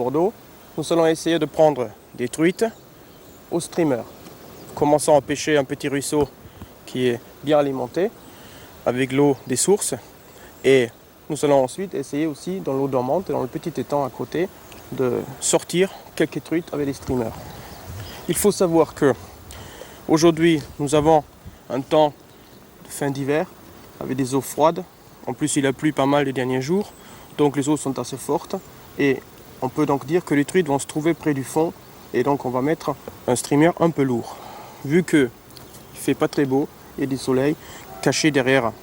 Bordeaux, nous allons essayer de prendre des truites au streamer. Commençons à pêcher un petit ruisseau qui est bien alimenté avec l'eau des sources, et nous allons ensuite essayer aussi dans l'eau dormante et dans le petit étang à côté de sortir quelques truites avec des streamers. Il faut savoir que aujourd'hui nous avons un temps de fin d'hiver avec des eaux froides. En plus il a plu pas mal les derniers jours, donc les eaux sont assez fortes et on peut donc dire que les truites vont se trouver près du fond, et donc on va mettre un streamer un peu lourd. Vu que il fait pas très beau, il y a du soleil caché derrière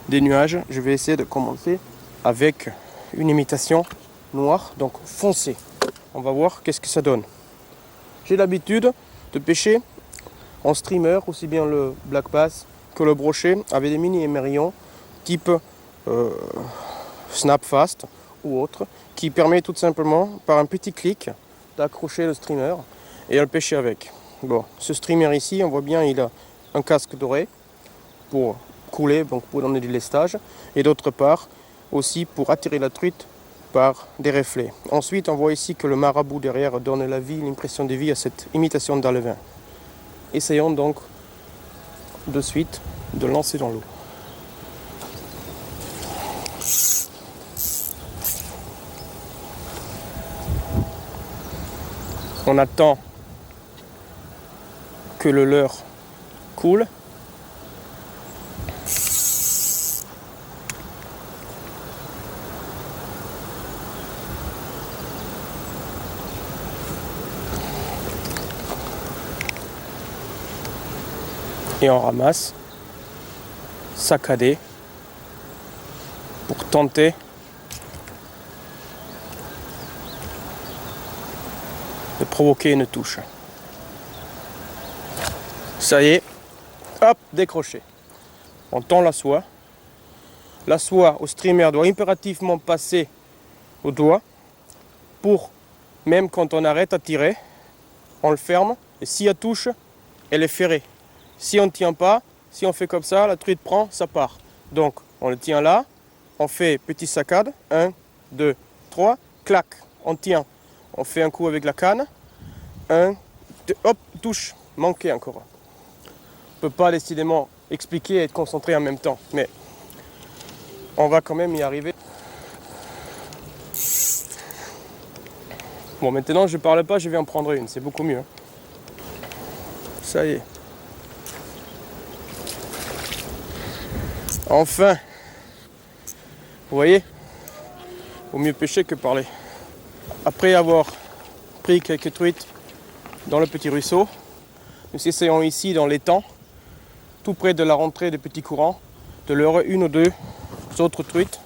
des nuages, je vais essayer de commencer avec une imitation noire, donc foncée. On va voir qu'est-ce que ça donne. J'ai l'habitude de pêcher en streamer, aussi bien le black bass que le brochet, avec des mini émerillons type snap fast ou autre, qui permet tout simplement par un petit clic d'accrocher le streamer et à le pêcher avec. Bon, ce streamer ici, on voit bien, il a un casque doré pour couler, donc pour donner du lestage, et d'autre part aussi pour attirer la truite par des reflets. Ensuite, on voit ici que le marabout derrière donne la vie, l'impression de vie à cette imitation d'alevin. Essayons donc de suite de lancer dans l'eau. On attend que le leurre coule. Et on ramasse, saccadé, pour tenter de provoquer une touche. Ça y est, hop, décroché. On tend la soie. La soie au streamer doit impérativement passer au doigt pour, même quand on arrête à tirer, on le ferme, et si elle touche, elle est ferrée. Si on ne tient pas, si on fait comme ça, la truite prend, ça part. Donc on le tient là, on fait petit saccade, 1, 2, 3, clac, on tient. On fait un coup avec la canne, 1, 2, hop, touche, manqué encore. On ne peut pas décidément expliquer et être concentré en même temps, mais on va quand même y arriver. Bon, maintenant je ne parle pas, je vais en prendre une, c'est beaucoup mieux. Ça y est. Enfin, vous voyez, vaut mieux pêcher que parler. Après avoir pris quelques truites dans le petit ruisseau, nous essayons ici dans l'étang, tout près de la rentrée des petits courants, de leurrer une ou deux autres truites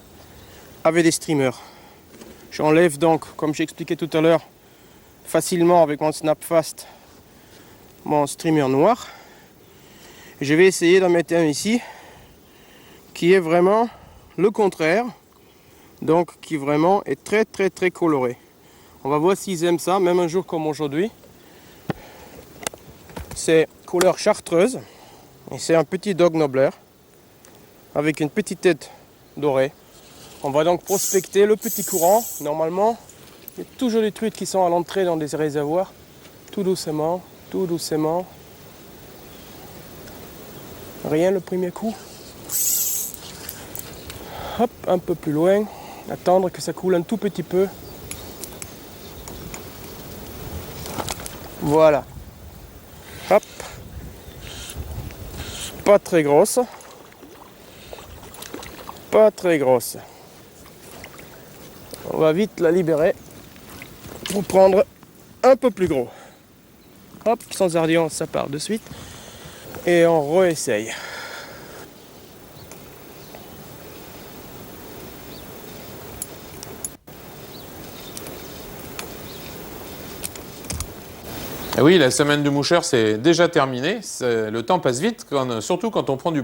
avec des streamers. J'enlève donc, comme j'ai expliqué tout à l'heure, facilement avec mon snap fast mon streamer noir. Et je vais essayer d'en mettre un ici qui est vraiment le contraire, donc qui vraiment est très très très coloré. On va voir s'ils aiment ça, même un jour comme aujourd'hui. C'est couleur chartreuse et c'est un petit dog nobbler avec une petite tête dorée. On va donc prospecter le petit courant. Normalement, il y a toujours des truites qui sont à l'entrée dans des réservoirs, tout doucement, tout doucement. Rien le premier coup. Hop, un peu plus loin, attendre que ça coule un tout petit peu. Voilà. Hop. Pas très grosse. Pas très grosse. On va vite la libérer pour prendre un peu plus gros. Hop, sans ardillon, ça part de suite. Et on réessaye. Et oui, la semaine du moucheur, c'est déjà terminé. Le temps passe vite, surtout quand on prend du